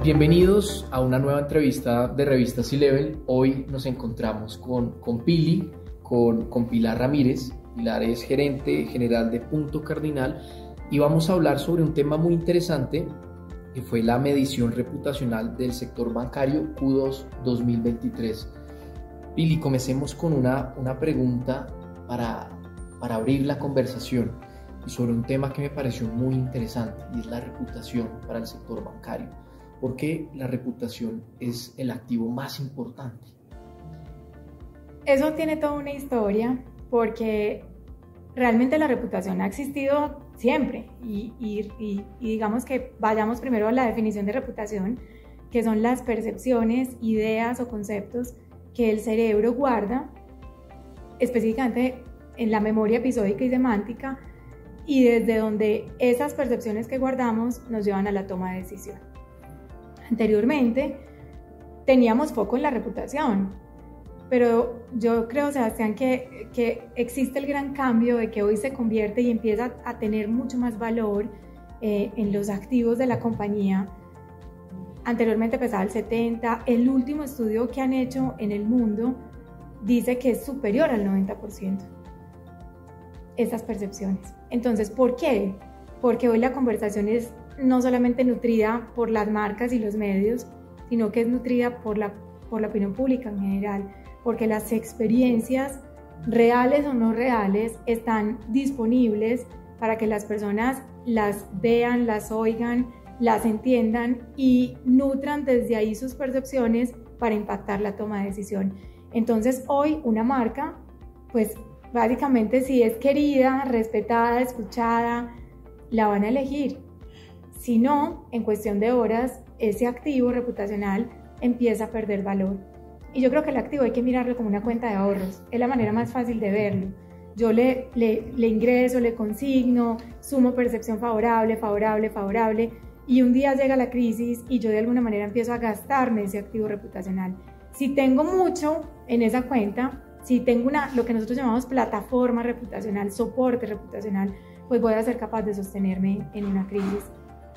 Bienvenidos a una nueva entrevista de Revista C-Level. Hoy nos encontramos con Pili, con Pilar Ramírez. Pilar es gerente general de Punto Cardinal y vamos a hablar sobre un tema muy interesante que fue la medición reputacional del sector bancario Q2 2023. Pili, comencemos con una pregunta para abrir la conversación y sobre un tema que me pareció muy interesante y es la reputación para el sector bancario. ¿Por qué la reputación es el activo más importante? Eso tiene toda una historia porque realmente la reputación ha existido siempre y digamos que vayamos primero a la definición de reputación, que son las percepciones, ideas o conceptos que el cerebro guarda específicamente en la memoria episódica y semántica y desde donde esas percepciones que guardamos nos llevan a la toma de decisión. Anteriormente teníamos foco en la reputación, pero yo creo, Sebastián, que existe el gran cambio de que hoy se convierte y empieza a tener mucho más valor en los activos de la compañía. Anteriormente pesaba el 70%, el último estudio que han hecho en el mundo dice que es superior al 90% estas percepciones. Entonces, ¿por qué? Porque hoy la conversación es no solamente nutrida por las marcas y los medios, sino que es nutrida por la opinión pública en general, porque las experiencias reales o no reales están disponibles para que las personas las vean, las oigan, las entiendan y nutran desde ahí sus percepciones para impactar la toma de decisión. Entonces hoy una marca, pues básicamente si es querida, respetada, escuchada, la van a elegir. Si no, en cuestión de horas, ese activo reputacional empieza a perder valor. Y yo creo que el activo hay que mirarlo como una cuenta de ahorros. Es la manera más fácil de verlo. Yo le ingreso, le consigno, sumo percepción favorable, y un día llega la crisis y yo de alguna manera empiezo a gastarme ese activo reputacional. Si tengo mucho en esa cuenta, si tengo lo que nosotros llamamos plataforma reputacional, soporte reputacional, pues voy a ser capaz de sostenerme en una crisis.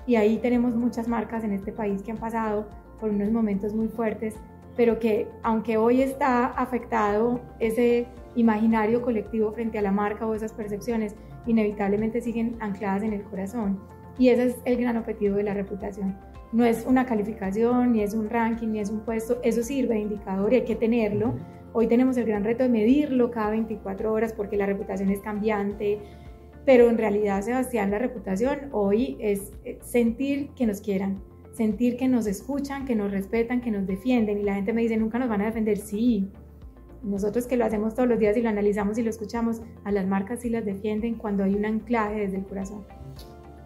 Y ahí tenemos muchas marcas en este país que han pasado por unos momentos muy fuertes, pero que aunque hoy está afectado ese imaginario colectivo frente a la marca o esas percepciones, inevitablemente siguen ancladas en el corazón. Y ese es el gran objetivo de la reputación. No es una calificación, ni es un ranking, ni es un puesto, eso sirve de indicador y hay que tenerlo. Hoy tenemos el gran reto de medirlo cada 24 horas porque la reputación es cambiante. Pero en realidad, Sebastián, la reputación hoy es sentir que nos quieran, sentir que nos escuchan, que nos respetan, que nos defienden. Y la gente me dice, ¿nunca nos van a defender? Sí, nosotros que lo hacemos todos los días y lo analizamos y lo escuchamos, a las marcas sí las defienden cuando hay un anclaje desde el corazón.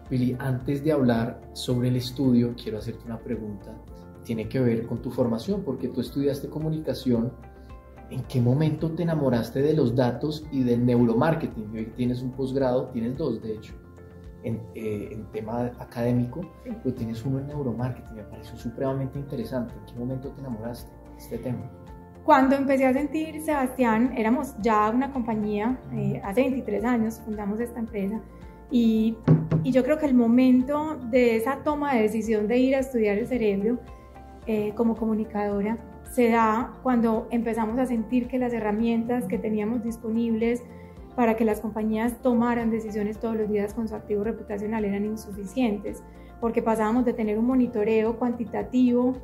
Pili, antes de hablar sobre el estudio, quiero hacerte una pregunta. Tiene que ver con tu formación, porque tú estudiaste comunicación. ¿En qué momento te enamoraste de los datos y del neuromarketing? Hoy tienes un posgrado, tienes dos de hecho, en tema académico, sí. Pero tienes uno en neuromarketing, me pareció supremamente interesante. ¿En qué momento te enamoraste de este tema? Cuando empecé a sentir, Sebastián, éramos ya una compañía, hace 23 años fundamos esta empresa y yo creo que el momento de esa toma de decisión de ir a estudiar el cerebro como comunicadora se da cuando empezamos a sentir que las herramientas que teníamos disponibles para que las compañías tomaran decisiones todos los días con su activo reputacional eran insuficientes, porque pasábamos de tener un monitoreo cuantitativo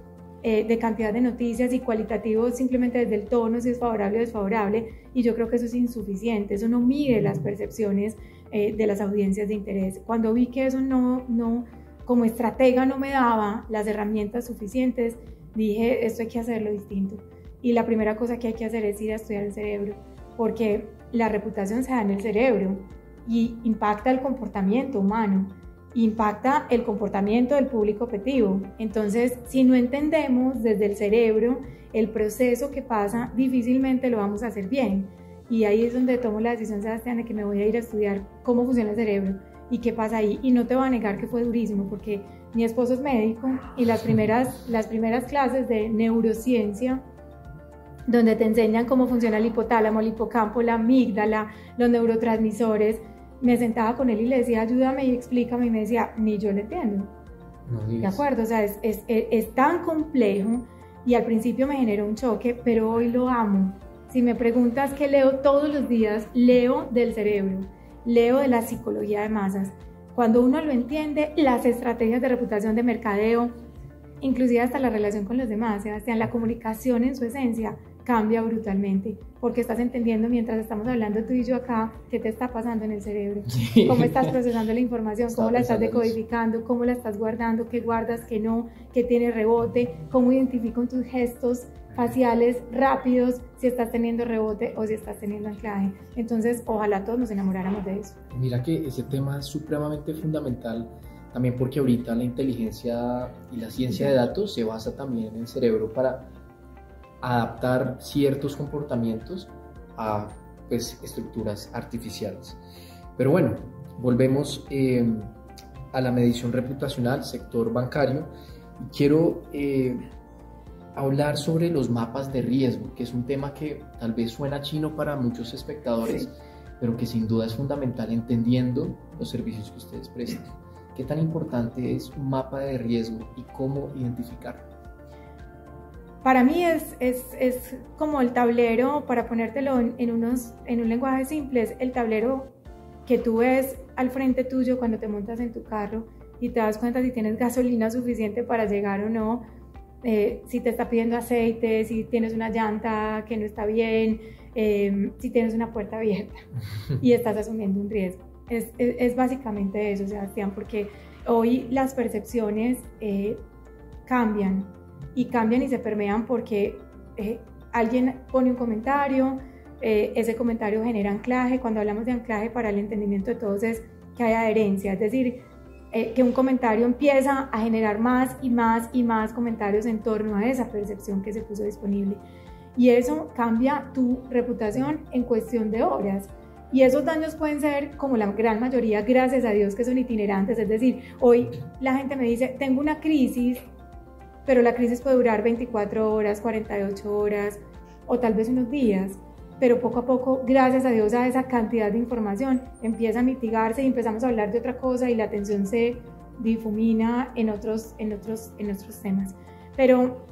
de cantidad de noticias y cualitativo simplemente desde el tono, si es favorable o desfavorable, y yo creo que eso es insuficiente, eso no mide las percepciones de las audiencias de interés. Cuando vi que eso no como estratega no me daba las herramientas suficientes, dije, esto hay que hacerlo distinto. Y la primera cosa que hay que hacer es ir a estudiar el cerebro, porque la reputación se da en el cerebro y impacta el comportamiento humano, impacta el comportamiento del público objetivo. Entonces, si no entendemos desde el cerebro el proceso que pasa, difícilmente lo vamos a hacer bien. Y ahí es donde tomo la decisión, Sebastián, de que me voy a ir a estudiar cómo funciona el cerebro y qué pasa ahí. Y no te voy a negar que fue durísimo, porque mi esposo es médico y las primeras clases de neurociencia, donde te enseñan cómo funciona el hipotálamo, el hipocampo, la amígdala, los neurotransmisores, me sentaba con él y le decía, ayúdame y explícame, y me decía, ni yo le entiendo. No ¿De digas. acuerdo? O sea, es tan complejo y al principio me generó un choque, pero hoy lo amo. Si me preguntas qué leo todos los días, leo del cerebro, leo de la psicología de masas. Cuando uno lo entiende, las estrategias de reputación de mercadeo, inclusive hasta la relación con los demás, Sebastián, la comunicación en su esencia cambia brutalmente, porque estás entendiendo mientras estamos hablando tú y yo acá, qué te está pasando en el cerebro, Sí. cómo estás procesando la información, cómo la estás Estaba pensando en eso. decodificando, cómo la estás guardando, qué guardas, qué no, qué tiene rebote, cómo identifico tus gestos faciales rápidos, si estás teniendo rebote o si estás teniendo anclaje. Entonces, ojalá todos nos enamoráramos de eso. Mira que ese tema es supremamente fundamental, también porque ahorita la inteligencia y la ciencia de datos se basa también en el cerebro para adaptar ciertos comportamientos a pues, estructuras artificiales. Pero bueno, volvemos a la medición reputacional, sector bancario, y quiero hablar sobre los mapas de riesgo, que es un tema que tal vez suena chino para muchos espectadores, Sí. pero que sin duda es fundamental entendiendo los servicios que ustedes prestan. ¿Qué tan importante es un mapa de riesgo y cómo identificarlo? Para mí es como el tablero, para ponértelo en un lenguaje simple, es el tablero que tú ves al frente tuyo cuando te montas en tu carro y te das cuenta si tienes gasolina suficiente para llegar o no, si te está pidiendo aceite, si tienes una llanta que no está bien, si tienes una puerta abierta y estás asumiendo un riesgo. Es básicamente eso, Sebastián, porque hoy las percepciones cambian y se permean porque alguien pone un comentario, ese comentario genera anclaje. Cuando hablamos de anclaje, para el entendimiento de todos, es que hay adherencia, es decir, que un comentario empieza a generar más y más y más comentarios en torno a esa percepción que se puso disponible, y eso cambia tu reputación en cuestión de horas. Y esos daños pueden ser, como la gran mayoría, gracias a Dios, que son itinerantes. Es decir, hoy la gente me dice, tengo una crisis, pero la crisis puede durar 24 horas, 48 horas o tal vez unos días, pero poco a poco, gracias a Dios, a esa cantidad de información empieza a mitigarse y empezamos a hablar de otra cosa y la atención se difumina en otros temas. Pero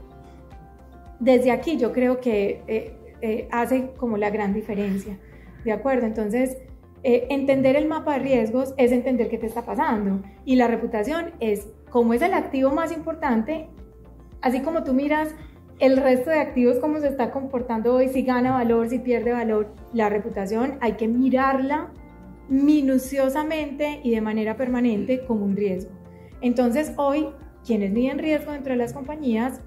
desde aquí yo creo que hace como la gran diferencia, ¿de acuerdo? Entonces, entender el mapa de riesgos es entender qué te está pasando, y la reputación es, como es el activo más importante, así como tú miras el resto de activos cómo se está comportando hoy, si gana valor, si pierde valor, la reputación hay que mirarla minuciosamente y de manera permanente como un riesgo. Entonces hoy, quienes miden riesgo dentro de las compañías,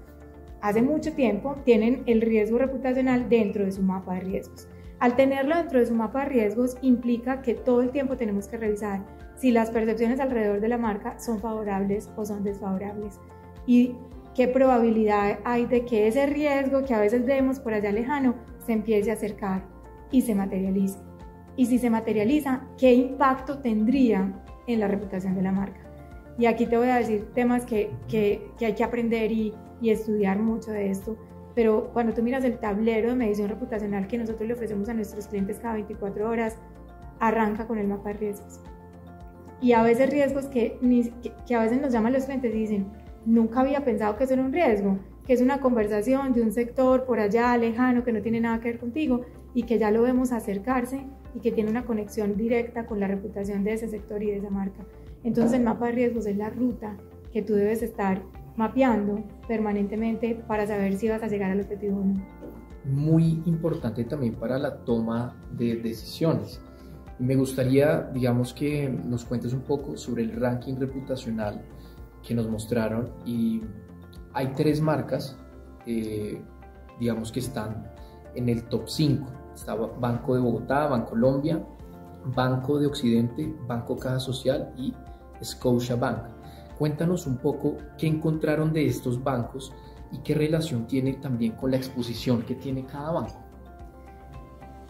hace mucho tiempo tienen el riesgo reputacional dentro de su mapa de riesgos. Al tenerlo dentro de su mapa de riesgos implica que todo el tiempo tenemos que revisar si las percepciones alrededor de la marca son favorables o son desfavorables, y qué probabilidad hay de que ese riesgo que a veces vemos por allá lejano se empiece a acercar y se materialice. Y si se materializa, ¿qué impacto tendría en la reputación de la marca? Y aquí te voy a decir temas que hay que aprender y estudiar mucho de esto. Pero cuando tú miras el tablero de medición reputacional que nosotros le ofrecemos a nuestros clientes cada 24 horas, arranca con el mapa de riesgos. Y a veces riesgos que a veces nos llaman los clientes y dicen, nunca había pensado que eso era un riesgo, que es una conversación de un sector por allá lejano que no tiene nada que ver contigo y que ya lo vemos acercarse y que tiene una conexión directa con la reputación de ese sector y de esa marca. Entonces el mapa de riesgos es la ruta que tú debes estar mapeando permanentemente para saber si vas a llegar al objetivo o no. Muy importante también para la toma de decisiones. Y me gustaría, digamos, que nos cuentes un poco sobre el ranking reputacional que nos mostraron, y hay 3 marcas, digamos, que están en el top 5. Está Banco de Bogotá, Bancolombia, Banco de Occidente, Banco Caja Social y Scotiabank. Cuéntanos un poco qué encontraron de estos bancos y qué relación tiene también con la exposición que tiene cada banco.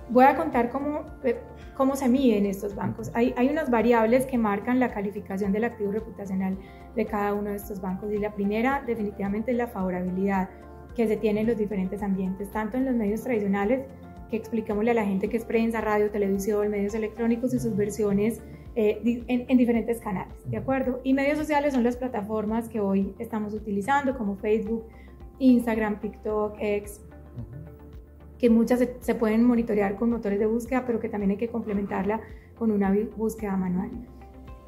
Voy a contar cómo se miden estos bancos. Hay unas variables que marcan la calificación del activo reputacional de cada uno de estos bancos, y la primera definitivamente es la favorabilidad que se tiene en los diferentes ambientes, tanto en los medios tradicionales, que expliquémosle a la gente que es prensa, radio, televisión, medios electrónicos y sus versiones en diferentes canales, ¿de acuerdo? Y medios sociales son las plataformas que hoy estamos utilizando, como Facebook, Instagram, TikTok, X, que muchas se pueden monitorear con motores de búsqueda, pero que también hay que complementarla con una búsqueda manual.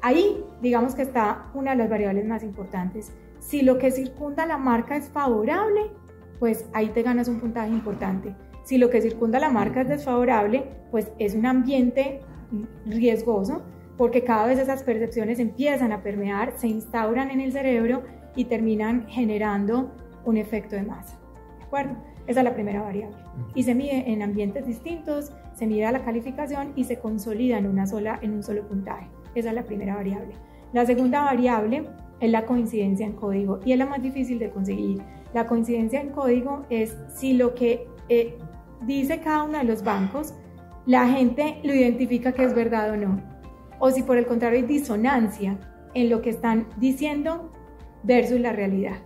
Ahí, digamos que está una de las variables más importantes. Si lo que circunda la marca es favorable, pues ahí te ganas un puntaje importante. Si lo que circunda la marca es desfavorable, pues es un ambiente riesgoso, porque cada vez esas percepciones empiezan a permear, se instauran en el cerebro y terminan generando un efecto de masa, ¿de acuerdo? Esa es la primera variable. Y se mide en ambientes distintos, se mide la calificación y se consolida en un solo puntaje. Esa es la primera variable. La segunda variable es la coincidencia en código y es la más difícil de conseguir. La coincidencia en código es si lo que dice cada uno de los bancos, la gente lo identifica que es verdad o no. O si por el contrario hay disonancia en lo que están diciendo versus la realidad.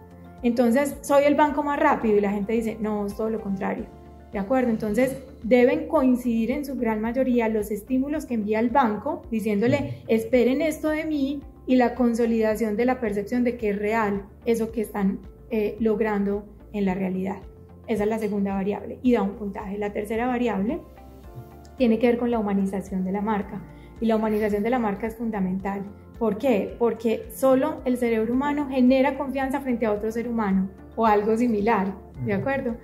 Entonces, soy el banco más rápido y la gente dice, no, es todo lo contrario. ¿De acuerdo? Entonces, deben coincidir en su gran mayoría los estímulos que envía el banco, diciéndole, esperen esto de mí, y la consolidación de la percepción de que es real eso que están logrando en la realidad. Esa es la segunda variable y da un puntaje. La tercera variable tiene que ver con la humanización de la marca. Y la humanización de la marca es fundamental. ¿Por qué? Porque solo el cerebro humano genera confianza frente a otro ser humano o algo similar, ¿de acuerdo?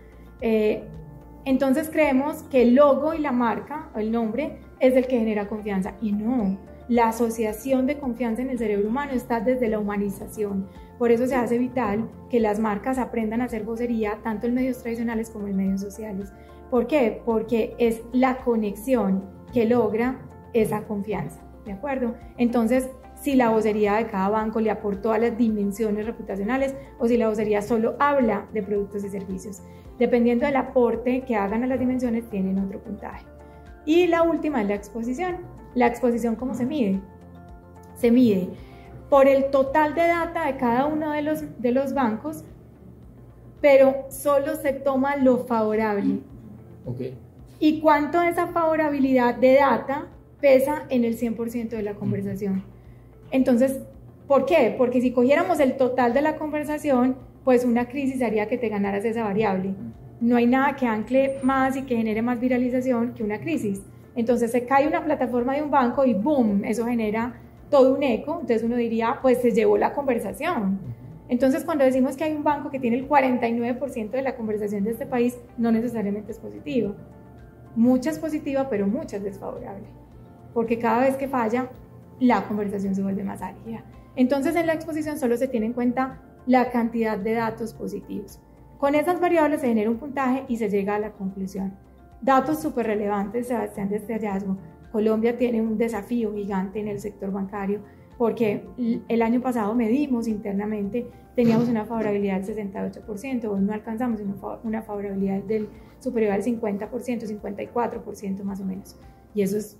Entonces creemos que el logo y la marca, o el nombre, es el que genera confianza. Y no, la asociación de confianza en el cerebro humano está desde la humanización. Por eso se hace vital que las marcas aprendan a hacer vocería, tanto en medios tradicionales como en medios sociales. ¿Por qué? Porque es la conexión que logra esa confianza, ¿de acuerdo? Entonces, si la vocería de cada banco le aportó a las dimensiones reputacionales o si la vocería solo habla de productos y servicios. Dependiendo del aporte que hagan a las dimensiones, tienen otro puntaje. Y la última es la exposición. La exposición, ¿cómo se mide? Se mide por el total de data de cada uno de los bancos, pero solo se toma lo favorable. Okay. ¿Y cuánto de esa favorabilidad de data pesa en el 100% de la conversación? Entonces, ¿por qué? Porque si cogiéramos el total de la conversación, pues una crisis haría que te ganaras esa variable. No hay nada que ancle más y que genere más viralización que una crisis. Entonces se cae una plataforma de un banco y ¡boom! Eso genera todo un eco. Entonces uno diría, pues se llevó la conversación. Entonces cuando decimos que hay un banco que tiene el 49% de la conversación de este país, no necesariamente es positivo. Mucha es positiva, pero mucha es desfavorable. Porque cada vez que falla, la conversación se vuelve más álgida. Entonces en la exposición solo se tiene en cuenta la cantidad de datos positivos. Con esas variables se genera un puntaje y se llega a la conclusión. Datos súper relevantes, Sebastián, de este hallazgo. Colombia tiene un desafío gigante en el sector bancario porque el año pasado medimos internamente, teníamos una favorabilidad del 68%, hoy no alcanzamos una favorabilidad superior al 50%, 54% más o menos. Y eso es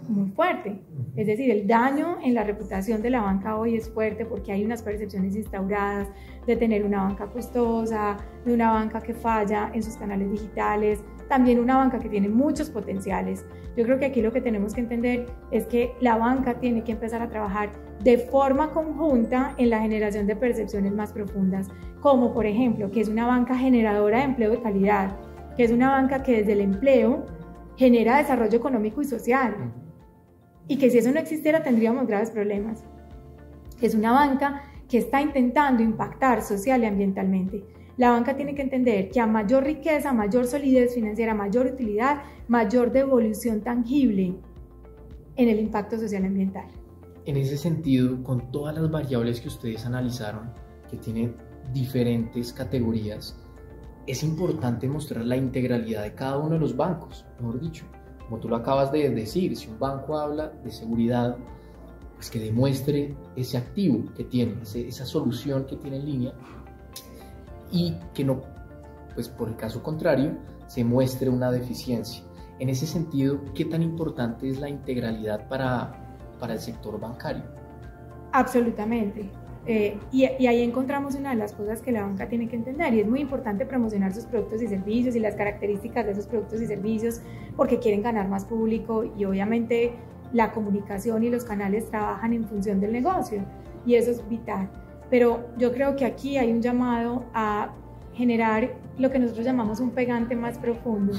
muy fuerte. Es decir, el daño en la reputación de la banca hoy es fuerte porque hay unas percepciones instauradas de tener una banca costosa, de una banca que falla en sus canales digitales, también una banca que tiene muchos potenciales. Yo creo que aquí lo que tenemos que entender es que la banca tiene que empezar a trabajar de forma conjunta en la generación de percepciones más profundas, como por ejemplo, que es una banca generadora de empleo de calidad, que es una banca que desde el empleo genera desarrollo económico y social. Y que si eso no existiera tendríamos graves problemas. Es una banca que está intentando impactar social y ambientalmente. La banca tiene que entender que a mayor riqueza, mayor solidez financiera, mayor utilidad, mayor devolución tangible en el impacto social y ambiental. En ese sentido, con todas las variables que ustedes analizaron, que tienen diferentes categorías, es importante mostrar la integralidad de cada uno de los bancos, mejor dicho. Como tú lo acabas de decir, si un banco habla de seguridad, pues que demuestre ese activo que tiene, esa solución que tiene en línea, y que no, pues por el caso contrario, se muestre una deficiencia. En ese sentido, ¿qué tan importante es la integralidad para el sector bancario? Absolutamente. Y ahí encontramos una de las cosas que la banca tiene que entender, y es muy importante promocionar sus productos y servicios y las características de esos productos y servicios porque quieren ganar más público, y obviamente la comunicación y los canales trabajan en función del negocio y eso es vital. Pero yo creo que aquí hay un llamado a generar lo que nosotros llamamos un pegante más profundo.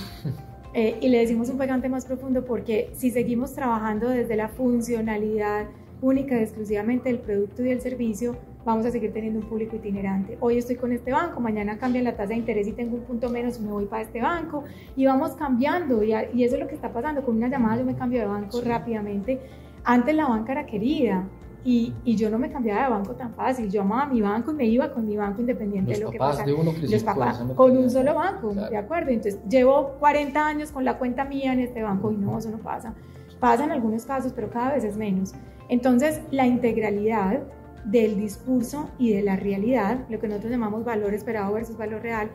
Y le decimos un pegante más profundo porque si seguimos trabajando desde la funcionalidad única y exclusivamente del producto y del servicio, vamos a seguir teniendo un público itinerante. Hoy estoy con este banco, mañana cambia la tasa de interés y tengo un punto menos y me voy para este banco y vamos cambiando y eso es lo que está pasando. Con una llamada yo me cambio de banco rápidamente. Antes la banca era querida y yo no me cambiaba de banco tan fácil. Yo amaba mi banco y me iba con mi banco independiente de lo que pasara. Los papás con un solo banco, claro. ¿De acuerdo? Entonces llevo 40 años con la cuenta mía en este banco y no, eso no pasa. Pasa en algunos casos, pero cada vez es menos. Entonces la integralidad del discurso y de la realidad, lo que nosotros llamamos valor esperado versus valor real,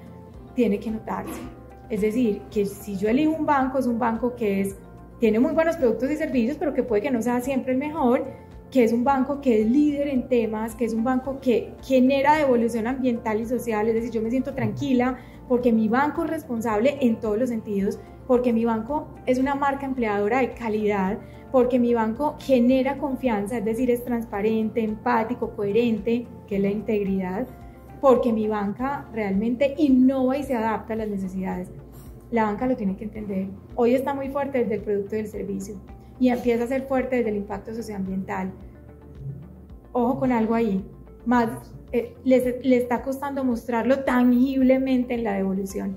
tiene que notarse. Es decir, que si yo elijo un banco, es un banco que tiene muy buenos productos y servicios, pero que puede que no sea siempre el mejor, que es un banco que es líder en temas, que es un banco que genera devolución ambiental y social, es decir, yo me siento tranquila porque mi banco es responsable en todos los sentidos, porque mi banco es una marca empleadora de calidad, porque mi banco genera confianza, es decir, es transparente, empático, coherente, que es la integridad, porque mi banca realmente innova y se adapta a las necesidades. La banca lo tiene que entender. Hoy está muy fuerte desde el producto y el servicio y empieza a ser fuerte desde el impacto socioambiental. Ojo con algo ahí, más le está costando mostrarlo tangiblemente en la devolución.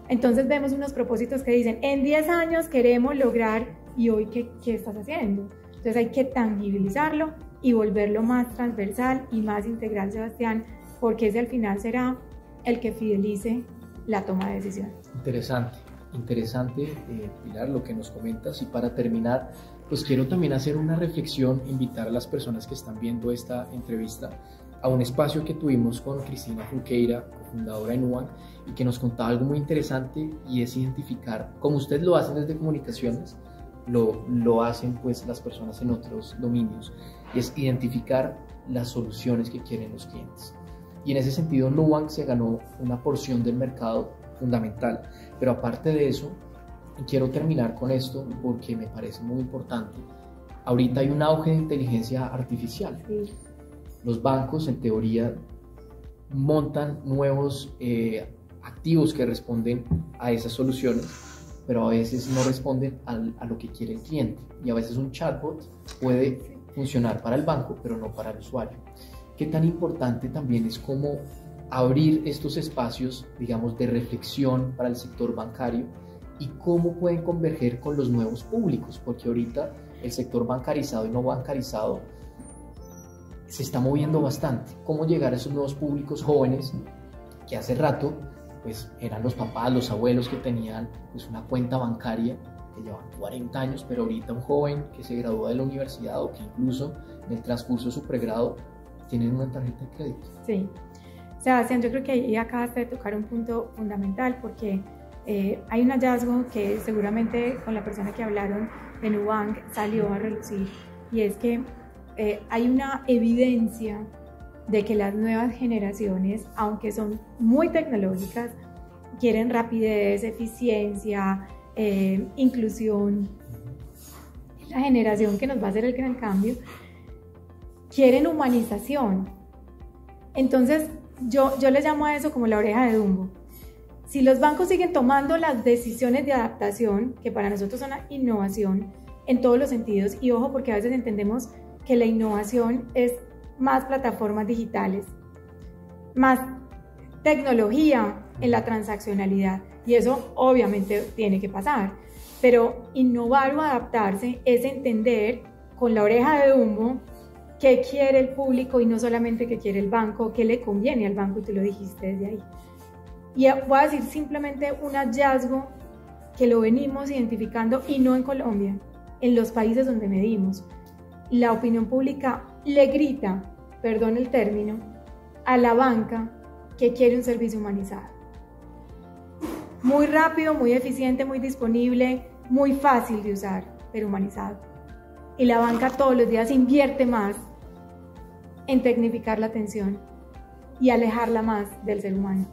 Entonces vemos unos propósitos que dicen, en 10 años queremos lograr, y hoy ¿qué estás haciendo? Entonces hay que tangibilizarlo y volverlo más transversal y más integral, Sebastián, porque ese al final será el que fidelice la toma de decisiones. Interesante, Pilar, lo que nos comentas. Y para terminar, pues quiero también hacer una reflexión, invitar a las personas que están viendo esta entrevista a un espacio que tuvimos con Cristina Junqueira, cofundadora de Nubank, y que nos contaba algo muy interesante, y es identificar, como ustedes lo hacen desde comunicaciones, lo hacen pues las personas en otros dominios, y es identificar las soluciones que quieren los clientes. Y en ese sentido Nubank se ganó una porción del mercado fundamental. Pero aparte de eso, quiero terminar con esto porque me parece muy importante. Ahorita hay un auge de inteligencia artificial. Sí. Los bancos, en teoría, montan nuevos activos que responden a esas soluciones, pero a veces no responden a lo que quiere el cliente. Y a veces un chatbot puede funcionar para el banco, pero no para el usuario. Qué tan importante también es cómo abrir estos espacios, digamos, de reflexión para el sector bancario y cómo pueden converger con los nuevos públicos, porque ahorita el sector bancarizado y no bancarizado se está moviendo bastante. Cómo llegar a esos nuevos públicos jóvenes que hace rato pues eran los papás, los abuelos que tenían pues una cuenta bancaria, que llevan 40 años, pero ahorita un joven que se gradúa de la universidad o que incluso en el transcurso de su pregrado tienen una tarjeta de crédito. Sí. Sebastián, yo creo que ahí acabaste de tocar un punto fundamental porque hay un hallazgo que seguramente con la persona que hablaron de Nubank salió a relucir, y es que hay una evidencia de que las nuevas generaciones, aunque son muy tecnológicas, quieren rapidez, eficiencia, inclusión. La generación que nos va a hacer el gran cambio quieren humanización. Entonces yo le llamo a eso como la oreja de Dumbo. Si los bancos siguen tomando las decisiones de adaptación, que para nosotros son una innovación en todos los sentidos, y ojo porque a veces entendemos que la innovación es más plataformas digitales, más tecnología en la transaccionalidad, y eso obviamente tiene que pasar, pero innovar o adaptarse es entender con la oreja de Dumbo qué quiere el público y no solamente qué quiere el banco, qué le conviene al banco, y tú lo dijiste desde ahí. Y voy a decir simplemente un hallazgo que lo venimos identificando, y no en Colombia, en los países donde medimos. La opinión pública le grita, perdón el término, a la banca que quiere un servicio humanizado. Muy rápido, muy eficiente, muy disponible, muy fácil de usar, pero humanizado. Y la banca todos los días invierte más en tecnificar la atención y alejarla más del ser humano.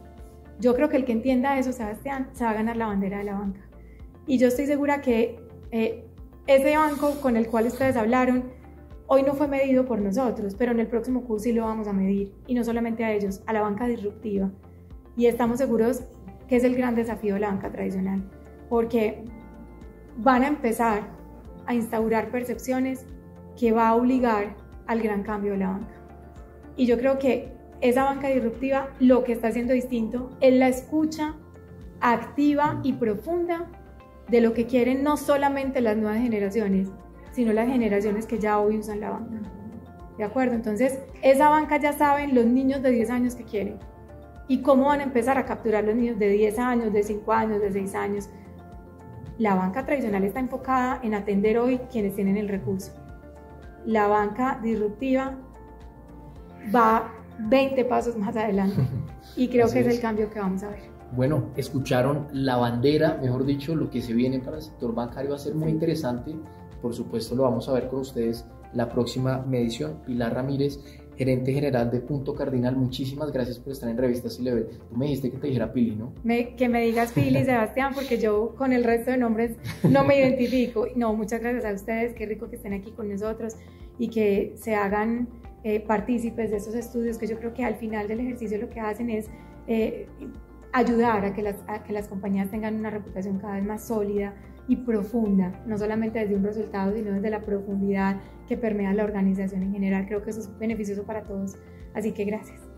Yo creo que el que entienda eso, Sebastián, se va a ganar la bandera de la banca. Y yo estoy segura que ese banco con el cual ustedes hablaron, hoy no fue medido por nosotros, pero en el próximo Q sí lo vamos a medir, y no solamente a ellos, a la banca disruptiva. Y estamos seguros que es el gran desafío de la banca tradicional, porque van a empezar a instaurar percepciones que va a obligar al gran cambio de la banca. Y yo creo que esa banca disruptiva lo que está haciendo distinto es la escucha activa y profunda de lo que quieren no solamente las nuevas generaciones, sino las generaciones que ya hoy usan la banca. ¿De acuerdo? Entonces, esa banca ya saben los niños de 10 años que quieren y cómo van a empezar a capturar los niños de 10 años, de 5 años, de 6 años. La banca tradicional está enfocada en atender hoy quienes tienen el recurso. La banca disruptiva va 20 pasos más adelante y creo que es el cambio que vamos a ver. Bueno, escucharon la bandera, mejor dicho, lo que se viene para el sector bancario va a ser muy interesante. Por supuesto, lo vamos a ver con ustedes la próxima medición. Pilar Ramírez, gerente general de Punto Cardinal, muchísimas gracias por estar en Revista C-Level. Tú me dijiste que te dijera Pili, ¿no? Que me digas Pili, Sebastián, porque yo con el resto de nombres no me identifico. No, muchas gracias a ustedes, qué rico que estén aquí con nosotros y que se hagan partícipes de estos estudios, que yo creo que al final del ejercicio lo que hacen es ayudar a que las compañías tengan una reputación cada vez más sólida y profunda, no solamente desde un resultado, sino desde la profundidad que permea la organización en general. Creo que eso es beneficioso para todos, así que gracias.